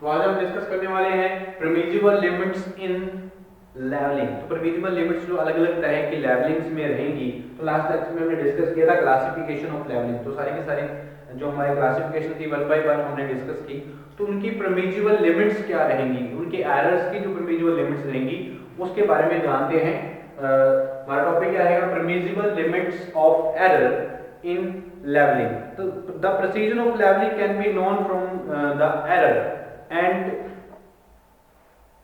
तो आज हम डिस्कस करने वाले हैं परमिसिबल लिमिट्स इन लेवलिंग। तो परमिसिबल लिमिट्स जो अलग अलग तरह की लेवलिंग्स में रहेंगी, तो लास्ट लेक्चर में हमने डिस्कस किया था क्लासिफिकेशन ऑफ लेवलिंग। तो सारे के सारे जो हमारे क्लासिफिकेशन थी 1 बाय 1 हमने डिस्कस की। तो उनकी परमिसिबल लिमिट्स क्या रहेंगी, उनके एरर्स की जो परमिसिबल लिमिट्स रहेंगी उसके बारे में जानते हैं। हमारा टॉपिक क्या रहेगा, permissible limits of error in leveling. So the precision of leveling can be known from the error and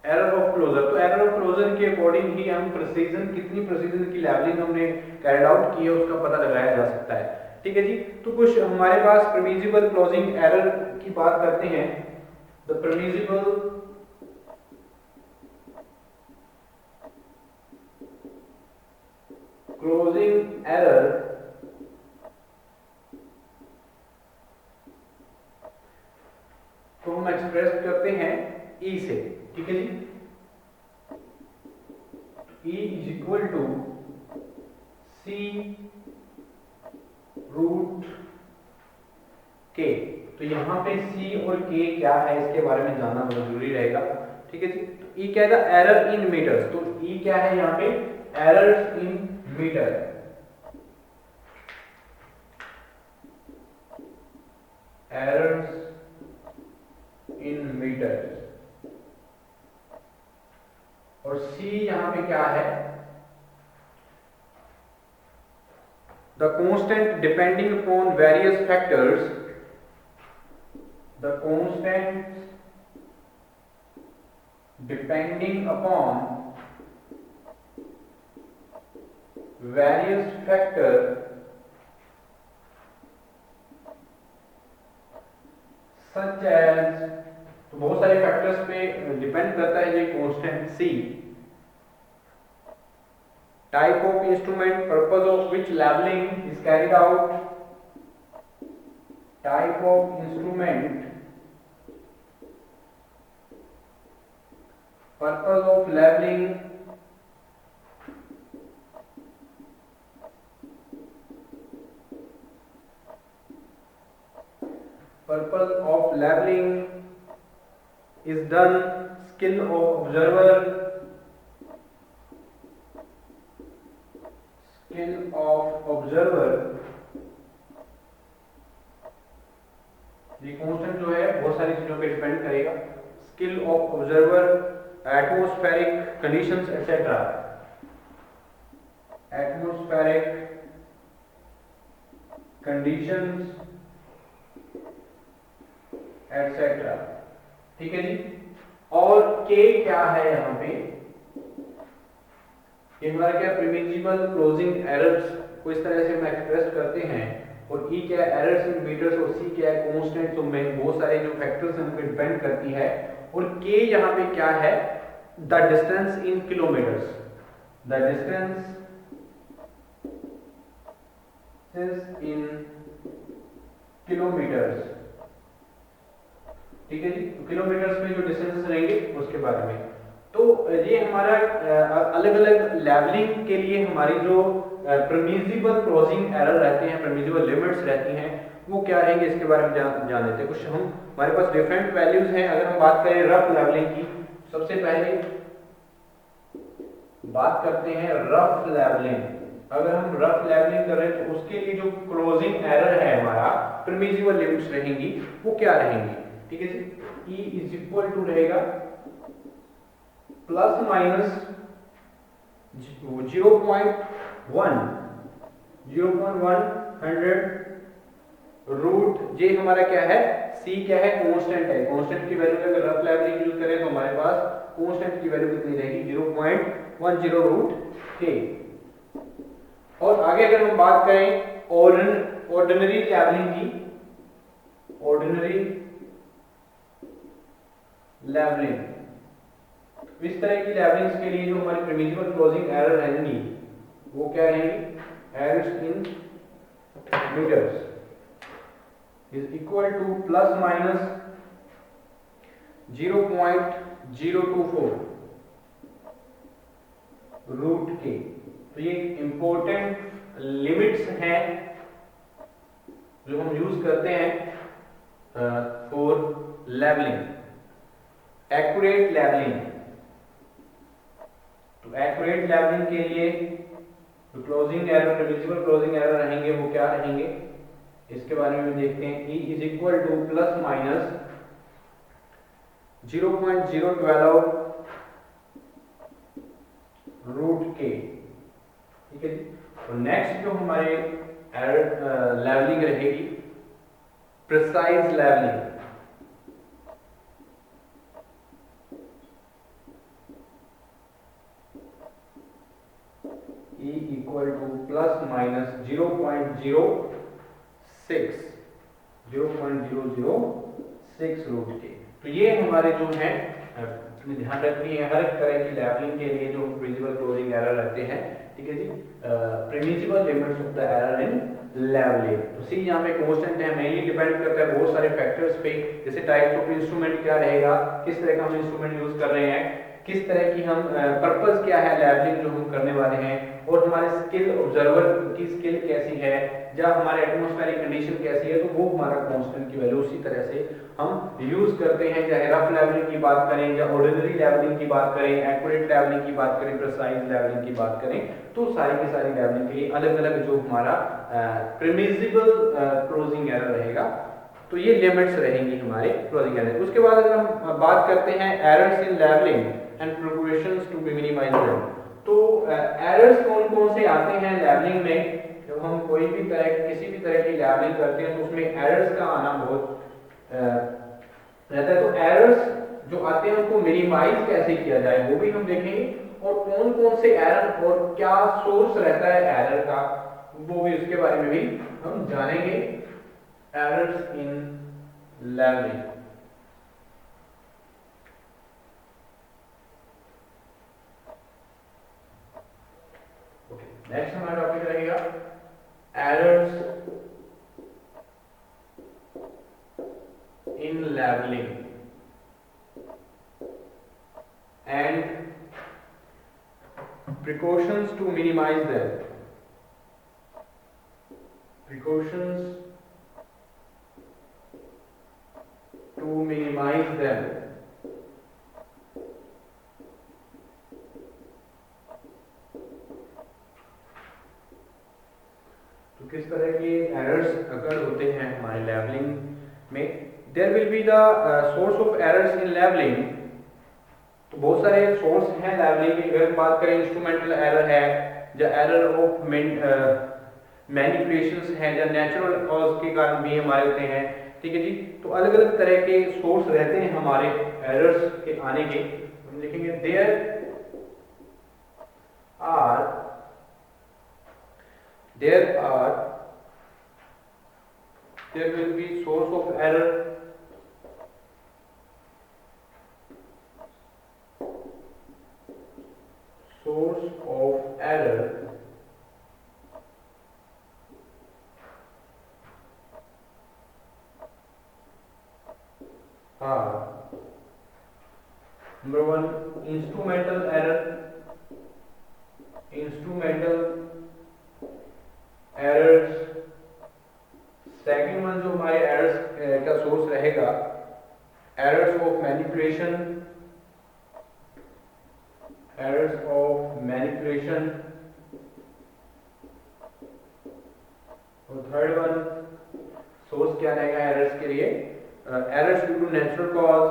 error of closure. तो error of closure के अकॉर्डिंग ही हम precision, कितनी precision की leveling हमने carried out की है उसका पता लगाया जा सकता है। ठीक है जी। तो कुछ हमारे पास permissible closing error की बात करते हैं। The permissible closing error तो हम एक्सप्रेस करते हैं E से। ठीक है जी। E is equal to C root K। तो यहां पे C और K क्या है इसके बारे में जानना बहुत जरूरी रहेगा। ठीक है जी। तो E क्या है, एरर इन मीटर्स। तो E क्या है यहां पे, errors in metre. Errors in metre. और C यहां पे क्या है, the constant depending upon various factors. The constant depending upon various factor such as, तो बहुत सारे फैक्टर्स पे डिपेंड करता है ये constant C। Type of instrument, purpose of which levelling is carried out. Type of instrument, purpose of levelling, purpose of levelling is done, skill of observer, skill of observer। ये constant जो है बहुत सारी चीजों पे डिपेंड करेगा। Skill of observer, atmospheric conditions etcetera. Atmospheric conditions etcetera. ठीक है जी। और K क्या है यहाँ पे, ये हमारा क्या, परमिसिबल क्लोजिंग एरर्स को इस तरह से हम एक्सप्रेस करते हैं। और E क्या है, एरर्स इन मीटर्स। और C क्या है, कांस्टेंट। तो में बहुत सारे जो फैक्टर्स हैं उनको डिपेंड करती है। और K यहाँ पे क्या है, the distance in kilometres. The distance in kilometres. ठीक है जी। तो किलोमीटर्स में जो डिस्टेंस रहेंगे उसके बारे में। तो ये हमारा अलग अलग लेवलिंग के लिए हमारी जो परमिसिबल क्लोजिंग एरर रहते हैं, परमिसिबल लिमिट्स रहती हैं, वो क्या रहेंगे इसके बारे में जान लेते हैं। कुछ हम हमारे पास डिफरेंट वैल्यूज हैं। अगर हम बात करें रफ लेवलिंग की, सबसे पहले बात करते हैं रफ लेवलिंग। अगर हम रफ लेवलिंग कर रहे हैं तो उसके लिए जो क्लोजिंग एरर है हमारा, परमिसिबल लिमिट्स रहेंगी, वो क्या रहेंगी। ठीक है जी। E इज इक्वल टू रहेगा प्लस माइनस 0.1 रूट जे। हमारा क्या है, C क्या है, कांस्टेंट है। कांस्टेंट की वैल्यू अगर रफ लेवलिंग यूज करें तो हमारे पास कांस्टेंट की वैल्यू कितनी रहेगी, 0.10 रूट K। और आगे अगर हम बात करें ऑर्डिनरी लेवलिंग की, ऑर्डिनरी लेवलिंग, इस तरह की लेवलिंग्स के लिए जो हमारी परमिसिबल क्लोजिंग एरर रहेंगी वो क्या रहेंगी, errors in metres is equal to plus minus 0.024 root K. तो ये इंपॉर्टेंट लिमिट्स हैं जो हम यूज करते हैं फॉर लेवलिंग। एक्यूरेट लेवलिंग, तो एक्यूरेट लेवलिंग के लिए जो closing error, reducible closing error रहेंगे वो क्या रहेंगे, इसके बारे में देखते हैं। E is equal to plus minus 0.012 root K, ठीक है जी। तो नेक्स्ट जो हमारे एरर लेवलिंग रहेगी, precise levelling, E equal to plus minus 0.06 root K. तो ये हमारे जो है ध्यान रखनी है हर तरह की लेवलिंग के लिए जो प्रिमिजिबल क्लोजिंग एरर रहते हैं, ठीक है जी। Permissible limits of the error in levelling, तो सी यहाँ पे कांस्टेंट है, मेनली डिपेंड करता है बहुत सारे फैक्टर्स पे, जैसे टाइप्स ऑफ इंस्ट्रूमेंट क्या रहेगा, किस तरह का हम इंस्ट्रूमेंट यूज कर रहे हैं, किस तरह की हम पर्पस क्या है लेवलिंग जो हम करने वाले हैं, और हमारे स्किल ऑब्जर्वर की स्किल कैसी है, या हमारे एटमॉस्फेरिक कंडीशन कैसी है, तो वो हमारा कांस्टेंट की वैल्यू उसी तरह से हम यूज करते हैं। चाहे रफ लेवलिंग की बात करें या ऑर्डिनरी लेवलिंग की बात करें, एक्यूरेट लेवलिंग की बात करें, प्रिसाइज लेवलिंग की बात करें, तो सारी की सारी लेवलिंग के लिए अलग अलग जो हमारा प्रिमिजिबल क्लोजिंग एरर रहेगा, तो ये लिमिट्स रहेंगी हमारे क्लोजिंग एरर। उसके बाद अगर हम बात करते हैं errors in levelling and preparations to be minimised, तो एरर्स कौन कौन से आते हैं लेवलिंग में। जब हम कोई भी तरह किसी भी तरह की लेवलिंग करते हैं तो उसमें एरर्स का आना बहुत रहता है। तो एरर्स जो आते हैं उनको मिनिमाइज कैसे किया जाए वो भी हम देखेंगे, और कौन कौन से एरर और क्या सोर्स रहता है एरर का, वो भी उसके बारे में भी हम जानेंगे। एरर्स इन लेवलिंग, नेक्स्ट हमारा टॉपिक रहेगा errors in levelling and precautions to minimise them, precautions to minimise them. तो किस तरह के एरर्स अगर होते हैं हमारे लेवलिंग में, there will be the source of errors in levelling. तो बहुत सारे सोर्स हैं लेवलिंग की, अगर बात करें इंस्ट्रूमेंटल एरर है, या एरर ऑफ मैनिपुलेशंस है, या नेचुरल कॉज के कारण भी हमारे होते हैं, ठीक है जी। तो अलग अलग तरह के सोर्स रहते हैं हमारे एरर्स के आने के। हम लिखेंगे there will be source of error are number one instrumental errors, second one जो हमारे एरर्स का सोर्स रहेगा, एरर्स ऑफ मैनिपुलेशन, और थर्ड वन सोर्स क्या रहेगा एरर्स के लिए, errors due to natural cause,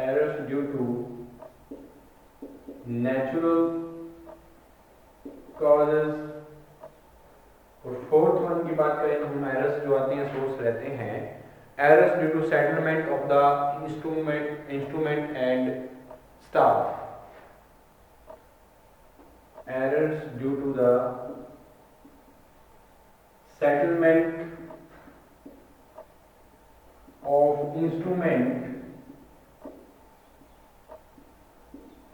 errors due to natural causes. और फोर्थ वन की बात करें तो हम एरर्स जो आते हैं सोर्स रहते हैं, errors due to settlement of the instrument and staff, errors due to the settlement of instrument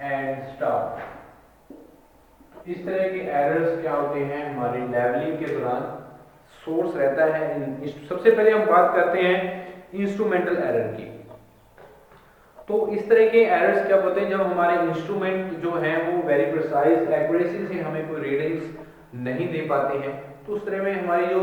and staff. इस तरह के एरर्स क्या होते हैं हमारे लेवलिंग के दौरान, सोर्स रहता है। सबसे पहले हम बात करते हैं इंस्ट्रूमेंटल एरर की। तो इस तरह के एरर्स क्या होते हैं जब हमारे इंस्ट्रूमेंट जो हैं वो वेरी प्रिसाइज एक्यूरेसी से हमें कोई रीडिंग्स नहीं दे पाते हैं, तो उस तरह में हमारी जो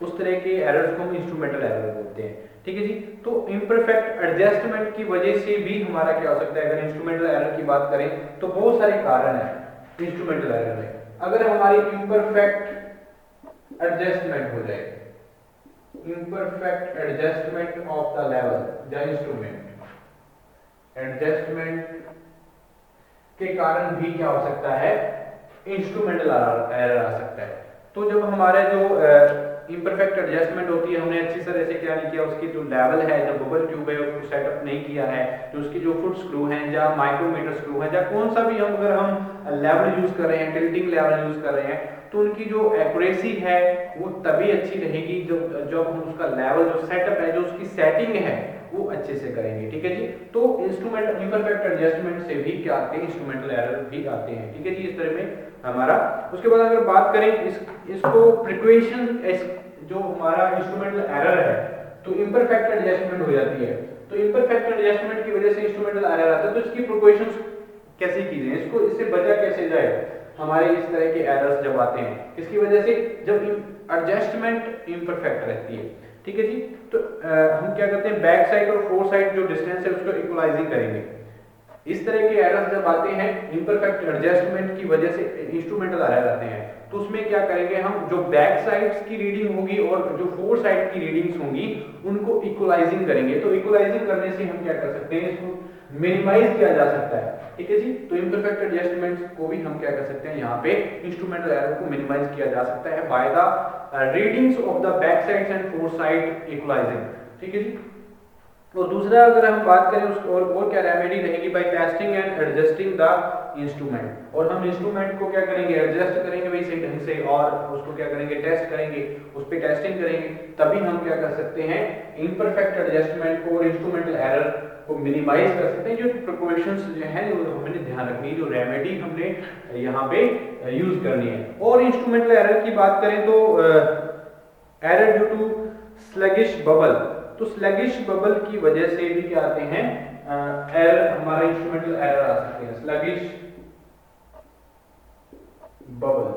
उस तरह के एरर्स को हम इंस्ट्रूमेंटल एरर बोलते हैं, ठीक है जी। तो इम्परफेक्ट एडजस्टमेंट की वजह से भी हमारा क्या हो सकता है, अगर इंस्ट्रूमेंटल एरर की बात करें तो बहुत सारे कारण हैं इंस्ट्रूमेंटल एरर में। अगर हमारी इम्परफेक्ट एडजस्टमेंट हो जाए, imperfect adjustment of the level या इंस्ट्रूमेंट एडजस्टमेंट के कारण भी क्या हो सकता है, इंस्ट्रूमेंटल एरर आ सकता है। तो जब हमारे जो इम्परफेक्ट एडजस्टमेंट होती है, हमने अच्छी तरह से क्या नहीं किया, उसकी जो लेवल है, जो बबल ट्यूब है उसको सेटअप नहीं किया है, तो उसकी जो फुट स्क्रू हैं या माइक्रोमीटर स्क्रू है या कौन सा भी हम अगर हम लेवल यूज कर रहे हैं, टिल्टिंग लेवल यूज कर रहे हैं, तो उनकी जो एक्यूरेसी है वो तभी अच्छी रहेगी जब हम उसका लेवल जो सेटअप है, जो उसकी सेटिंग है वो अच्छे से करेंगे। ठीक है जी। तो इंस्ट्रूमेंट इम्परफेक्ट एडजस्टमेंट से भी क्या आते हैं, इंस्ट्रूमेंटल एरर भी आते हैं। ठीक है जी। इस तरह में हमारा, उसके बाद अगर बात करें इसको प्रिक्वेशन, जो हमारा इंस्ट्रूमेंटल एरर है तो इम्परफेक्ट एडजस्टमेंट हो जाती है, तो इम्परफेक्ट एडजस्टमेंट की वजह से इंस्ट्रूमेंटल एरर आता है, तो इसकी प्रिक्वेशन कैसे की जाए, इसको इससे बचा कैसे जाए हमारे इस तरह के एरर्स जब आते हैं, इसकी वजह से जब एडजस्टमेंट इम्परफेक्ट रहती है। ठीक है जी। तो हम क्या करते हैं, बैक साइड और फोर साइड जो डिस्टेंस है उसको इक्वलाइजिंग करेंगे। इस तरह के एरर्स जब आते हैं इम्परफेक्ट एडजस्टमेंट की वजह से, इंस्ट्रूमेंटल एरर आते हैं, तो उसमें क्या करेंगे हम, जो बैक साइड्स की रीडिंग होगी और जो फोर साइड की रीडिंग्स होंगी उनको इक्वलाइजिंग करेंगे। तो इक्वलाइजिंग करने से हम क्या कर सकते हैं, इसको मिनिमाइज किया जा सकता है। ठीक है जी। तो इम्परफेक्ट एडजस्टमेंट को भी हम क्या कर सकते हैं, यहाँ पे इंस्ट्रूमेंटल एरर को मिनिमाइज किया जा सकता है by the readings of the back sides and four side equalising. ठीक है जी। और दूसरा अगर हम बात करें उसको और क्या रेमेडी रहेगी, by testing and adjusting the instrument, और हम इंस्ट्रूमेंट को क्या करेंगे, एडजस्ट करेंगे वही सही ढंग से, और उसको क्या करेंगे, टेस्ट करेंगे, उस पर टेस्टिंग करेंगे, तभी हम क्या कर सकते हैं, इम्परफेक्ट एडजस्टमेंट को और इंस्ट्रूमेंटल एरर को मिनिमाइज कर सकते हैं। जो प्रिकॉशंस जो है हमने ध्यान रखनी है, जो रेमेडी हमने यहाँ पे यूज करनी है। और इंस्ट्रूमेंटल एरर की बात करें तो error due to sluggish bubble, तो स्लगिश बबल की वजह से भी क्या आते हैं, एरर, हमारा इंस्ट्रूमेंटल एरर आ सकते हैं, स्लगिश बबल,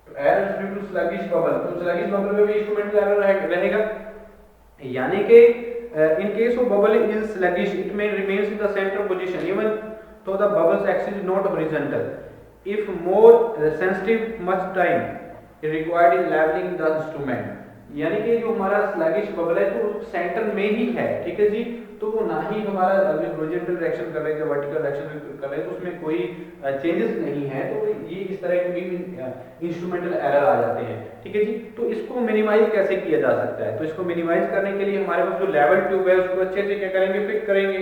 तो error due to sluggish bubble, तो स्लगिश बबल में भी इंस्ट्रूमेंटल एरर रहेगा, यानी कि in case of bubble is sluggish it may remains in the center position even though the bubble's axis is not horizontal. If more sensitive much time is required in leveling the instrument, यानी कि जो हमारा sluggish bubble है तो centre में ही है। ठीक है जी। तो वो ना ही हमारा हॉरिजॉन्टल डायरेक्शन कर रहे हैं, वर्टिकल डायरेक्शन कर रहे हैं, तो उसमें कोई चेंजेस नहीं है, तो ये इस तरह के भी इंस्ट्रूमेंटल एरर आ जाते हैं। ठीक है जी। तो इसको मिनिमाइज कैसे किया जा सकता है, तो इसको मिनिमाइज करने के लिए हमारे पास जो लेवल ट्यूब है उसको अच्छे से क्या करेंगे, फिट करेंगे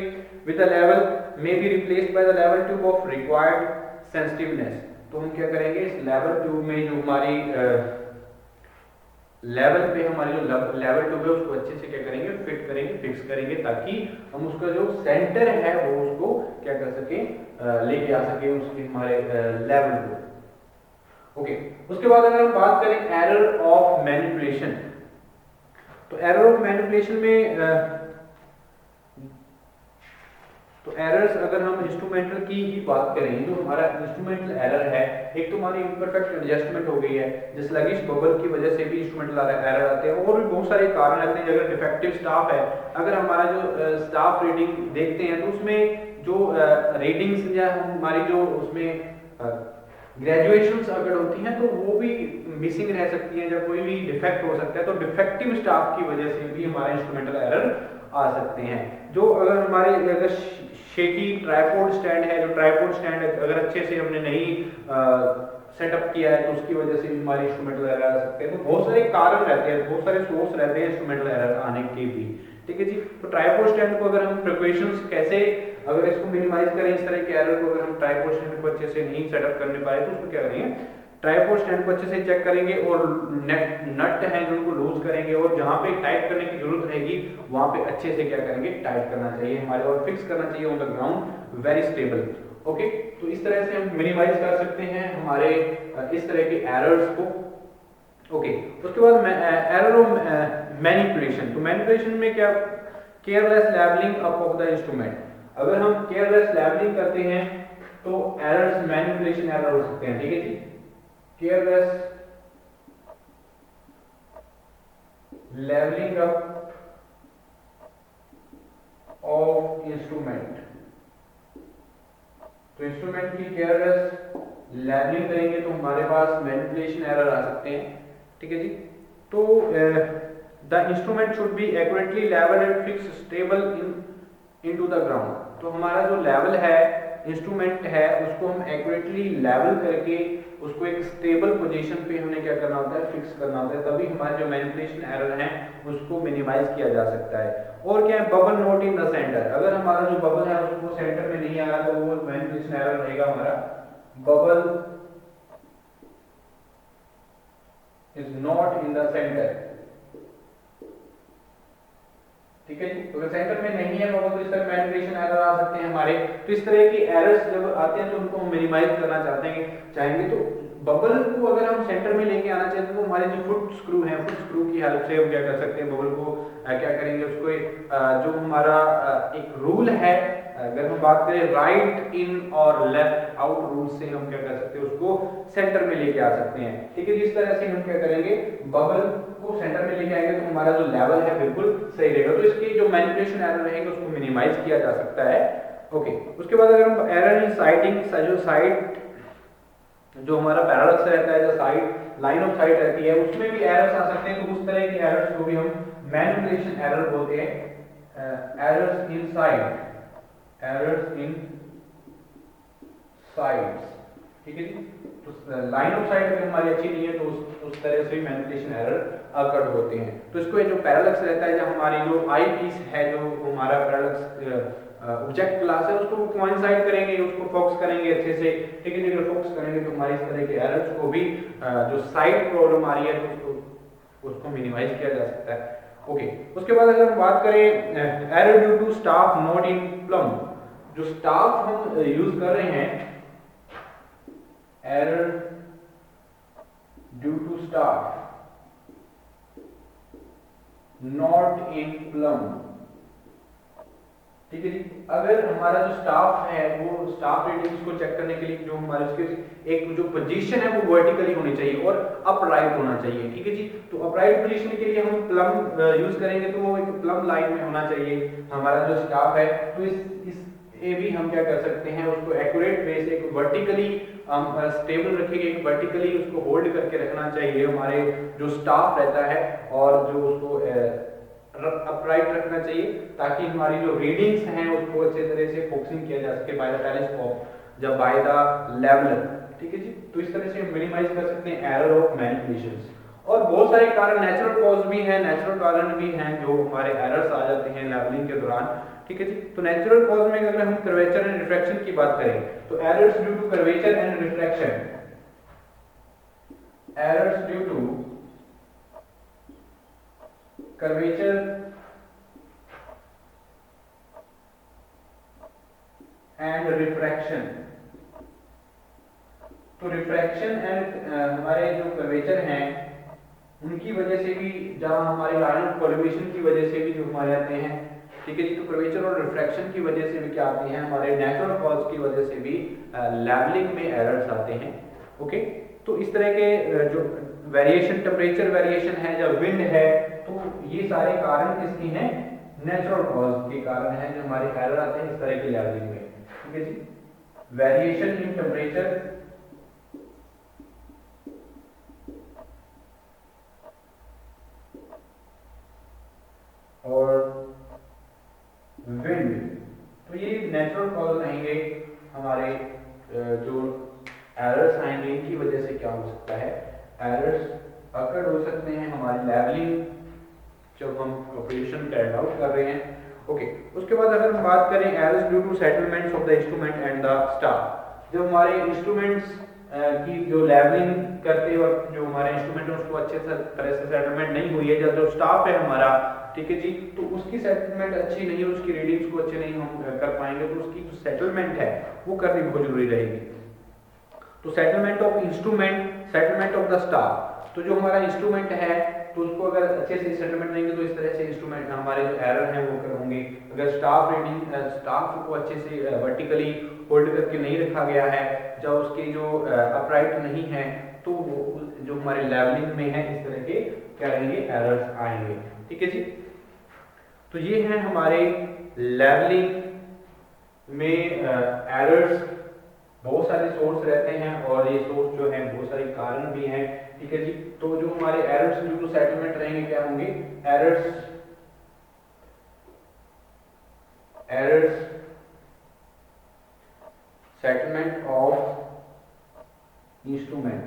with the level may be replaced by the level tube of required sensitiveness. तो हम क्या करेंगे, इस लेवल ट्यूब में जो हमारी लेवल पे हमारी जो लेवल ट्यूब है उसको अच्छे से क्या करेंगे, फिट करेंगे, फिक्स करेंगे, ताकि हम उसका जो सेंटर है वो उसको क्या कर सके, लेके आ सके उसके हमारे लेवल को। ओके। उसके बाद अगर हम बात करें एरर ऑफ मैनिपुलेशन, तो एरर ऑफ मैनिपुलेशन में तो एरर्स अगर हम इंस्ट्रूमेंटल की ही बात करें, जो हमारा इंस्ट्रूमेंटल एरर है, एक तो हमारी इम्परफेक्ट एडजस्टमेंट हो गई है, जिस स्लगिश बबल की वजह से भी इंस्ट्रूमेंटल एरर आते हैं, और भी बहुत सारे कारण आते हैं। अगर डिफेक्टिव स्टाफ है, अगर हमारा जो स्टाफ रीडिंग देखते हैं तो उसमें जो रीडिंग्स या हमारी जो उसमें ग्रेजुएशंस अगर होती हैं तो वो भी मिसिंग रह सकती हैं, जब कोई भी डिफेक्ट हो सकता है, तो डिफेक्टिव स्टाफ की वजह से भी हमारे इंस्ट्रूमेंटल एरर आ सकते हैं। जो अगर हमारे अगर शेकी ट्राइपॉड स्टैंड है, जो ट्राइपॉड स्टैंड अगर अच्छे से हमने नहीं सेटअप किया है तो उसकी वजह से भी हमारे इंस्ट्रूमेंटल एरर आ सकते हैं। तो बहुत सारे कारण रहते हैं, बहुत सारे सोर्स रहते हैं इंस्ट्रूमेंटल एरर आने के भी। ठीक है जी। तो ट्राइपॉड स्टैंड को अगर हम प्रिकॉशंस कैसे, अगर इसको मिनिमाइज करें, इस तरह के एरर को अगर हम ट्राइपॉड स्टैंड को अच्छे से नहीं सेटअप करने पाए तो उसको क्या करेंगे, ट्राइपॉड स्टैंड को अच्छे से चेक करेंगे और नट हैं जो उनको लूज करेंगे, और जहां पे टाइट करने की जरूरत रहेगी वहां पे अच्छे से क्या करेंगे, टाइट करना चाहिए हमारे, और फिक्स करना चाहिए on the ground very stable. Okay. तो इस तरह से हम मिनिमाइज कर सकते हैं हमारे इस तरह के एरर्स को। ओके। उसके बाद एरर ऑफ मैनिपुलेशन, तो मैनिपुलेशन में क्या, careless levelling up of the instrument, अगर हम केयरलेस लेवलिंग करते हैं तो एरर्स मैनिपुलेशन एरर हो सकते हैं। ठीक है जी। Careless levelling up of instrument. तो इंस्ट्रूमेंट की केयरलेस लेवलिंग करेंगे तो हमारे पास मैनिपुलेशन एरर आ सकते हैं, ठीक है जी। तो the instrument should be accurately levelled and fix stable into the ground. तो हमारा जो लेवल है इंस्ट्रूमेंट है उसको हम एक्यूरेटली लेवल करके उसको एक स्टेबल पोजीशन पे हमें क्या करना होता है, फिक्स करना होता है, तभी हमारे जो मैनिपुलेशन एरर हैं उसको मिनिमाइज किया जा सकता है। और क्या है, bubble not in the centre. अगर हमारा जो बबल है उसको सेंटर में नहीं आया तो वो मैनिपुलेशन एरर रहेगा हमारा bubble is not in the centre, ठीक है जी। तो अगर सेंटर में नहीं है बबल तो इस तरह मैनिपुलेशन एरर आ सकते हैं हमारे। तो इस तरह की एरर्स जब आते हैं तो उनको हम मिनिमाइज करना चाहेंगे तो बबल को अगर हम सेंटर में लेके आना चाहते हैं तो हमारे जो फुट स्क्रू है, फुट स्क्रू की हेल्प से हम क्या कर सकते हैं, बबल को क्या करेंगे, उसको जो हमारा एक रूल है, अगर हम बात करें राइट इन और लेफ्ट आउट रूल से हम क्या कर सकते हैं, उसको सेंटर में लेके आ सकते हैं, ठीक है। जिस तरह से हम क्या करेंगे, बबल को सेंटर में लेके आएंगे तो हमारा जो लेवल है बिल्कुल सही रहेगा। तो इसकी जो मैनिपुलेशन एरर रहेंगे उसको मिनिमाइज किया जा सकता है, ओके। उसके बाद अगर हम एरर इन साइटिंग, जो साइट जो हमारा पैरालक्स रहता है, जो साइड लाइन ऑफ साइट रहती है उसमें भी एरर्स आ सकते हैं। तो उस तरह के एरर्स को भी हम मैनिपुलेशन एरर बोलते हैं। Errors in site, errors in sites, ठीक है जी। तो लाइन ऑफ साइट अगर हमारी अच्छी नहीं है तो उस तरह से मैनिपुलेशन एरर अकर होते हैं। तो इसको जो पैरालक्स रहता है, जो हमारी जो आई पीस है, जो हमारा पैरालक्स ऑब्जेक्ट क्लास है, उसको कोइंसाइड करेंगे, उसको फोकस करेंगे अच्छे से, ठीक है। अगर फोकस करेंगे तो हमारी इस तरह के एरर्स को भी जो साइड प्रॉब्लम आ रही है तो उसको मिनिमाइज किया जा सकता है, ओके। उसके बाद अगर हम बात करें error due to staff not in plumb, जो स्टाफ हम यूज कर रहे हैं, error due to staff not in plumb, ठीक है जी। अगर हमारा जो स्टाफ है वो स्टाफ रेटिंग्स को चेक करने के लिए जो हमारे उसके एक जो पोजीशन है वो वर्टिकली होनी चाहिए और अपराइट होना चाहिए, ठीक है जी। तो अपराइट पोजीशन के लिए हम प्लम यूज करेंगे तो वो एक प्लम लाइन में होना चाहिए हमारा जो स्टाफ है। तो इस ये भी हम क्या कर सकते हैं, उसको एक्यूरेट वे से एक वर्टिकली स्टेबल रखेंगे, एक वर्टिकली उसको होल्ड करके रखना चाहिए हमारे जो स्टाफ रहता है, और जो उसको अपराइट रखना चाहिए ताकि हमारी जो रीडिंग्स हैं उसको अच्छे तरह से फोकसिंग किया जा सके बाय द टेलीस्कोप, जब बाय द लेवलर, ठीक है जी। तो इस तरह से हम मिनिमाइज कर सकते हैं एरर ऑफ मैनिपुलेशंस। और बहुत सारे कारण नेचुरल कॉज भी हैं, नेचुरल कारण भी हैं जो हमारे एरर्स आ जाते हैं लेवलिंग के दौरान, ठीक है जी। तो नेचुरल कॉज में अगर हम कर्वेचर एंड रिफ्रैक्शन की बात करें तो errors due to curvature and refraction, errors due to curvature and refraction. तो रिफ्रैक्शन एंड हमारे जो कर्वेचर हैं उनकी वजह से भी, जहां हमारे लाइन ऑफ कोलिमेशन की वजह से भी जो हमारे आते हैं, ठीक है जी। तो कर्वेचर और रिफ्रैक्शन की वजह से भी क्या आते हैं, हमारे नेचुरल कॉज की वजह से भी लेवलिंग में एरर्स आते हैं, ओके। तो इस तरह के जो वेरिएशन, टेम्परेचर वेरिएशन है, जब विंड है, तो ये सारे कारण किसके हैं, नेचुरल कॉज के कारण हैं जो हमारे एरर आते हैं इस तरह की लेवलिंग में, ठीक है जी। वेरिएशन इन टेम्परेचर और विंड, तो ये नेचुरल कॉज रहेंगे हमारे जो एरर्स आएंगे इनकी वजह से क्या हो सकता है, एरर्स अकर हो सकते हैं हमारी लेवलिंग जब हम ऑपरेशन कैरी आउट कर रहे हैं, ओके। उसके बाद अगर हम बात करें errors due two settlements of the instrument and the staff, जब हमारे इंस्ट्रूमेंट्स की जो लेवलिंग करते वक्त जो हमारे इंस्ट्रूमेंट है उसको अच्छे तरह से सेटलमेंट नहीं हुई है, जब जो स्टाफ है हमारा, ठीक है जी, तो उसकी सेटलमेंट अच्छी नहीं है, उसकी रीडिंग्स को अच्छे नहीं हम कर पाएंगे, तो उसकी जो सेटलमेंट है वो करनी बहुत जरूरी रहेगी। तो settlement of instrument, settlement of the staff, तो जो हमारा इंस्ट्रूमेंट है तो उसको अगर अच्छे से सेटलमेंट देंगे तो इस तरह से इंस्ट्रूमेंट हमारे जो एरर हैं वो कर होंगे। अगर स्टाफ रीडिंग, स्टाफ को अच्छे से वर्टिकली होल्ड करके नहीं रखा गया है, जब उसके जो अपराइट नहीं है, तो जो हमारे लेवलिंग में है इस तरह के क्या रहेंगे, एरर्स आएंगे। ठीक है जी। तो ये है हमारे लेवलिंग में एरर्स, बहुत सारे सोर्स रहते हैं और ये सोर्स जो है बहुत सारे कारण भी हैं। ठीक है जी। तो जो हमारे एरर्स ड्यू टू सेटलमेंट रहेंगे क्या होंगे, एरर्स सेटलमेंट ऑफ इंस्ट्रूमेंट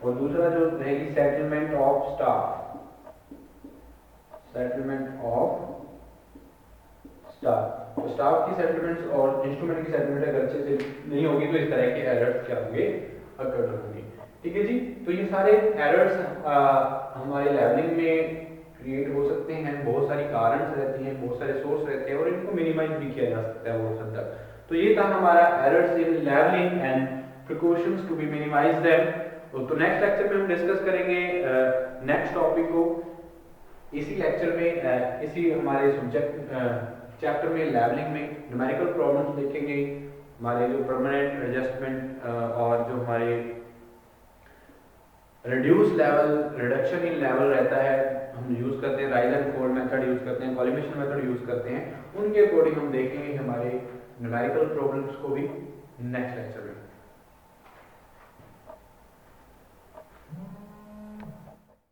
और दूसरा जो रहेगी सेटलमेंट ऑफ स्टाफ। तो स्टाफ की सेटलमेंट्स और इंस्ट्रूमेंट की सेटलमेंट अगर अच्छे से नहीं होगी तो इस तरह के एरर्स क्या होंगे, अकर होंगे। ठीक है जी। तो ये सारे एरर्स हमारे लेवलिंग में क्रिएट हो सकते हैं, बहुत सारी कारण रहती हैं, बहुत सारे सोर्स रहते हैं और इनको मिनिमाइज भी किया जा सकता है बहुत हद तक। तो ये था हमारा errors in levelling and precautions to be minimise them. तो नेक्स्ट लेक्चर में हम डिस्कस करेंगे नेक्स्ट टॉपिक को। इसी लेक्चर में इसी हमारे सब्जेक्ट चैप्टर में लेवलिंग में न्यूमेरिकल प्रॉब्लम्स देखेंगे, हमारे जो परमानेंट एडजस्टमेंट और जो हमारे reduce level, reduction in level रहता है, हम यूज करते हैं rise and fall method use करते हैं, कॉलिमेशन मेथड यूज करते हैं, उनके अकॉर्डिंग हम देखेंगे हमारे न्यूमेरिकल प्रॉब्लम्स को भी नेक्स्ट लेक्चर में।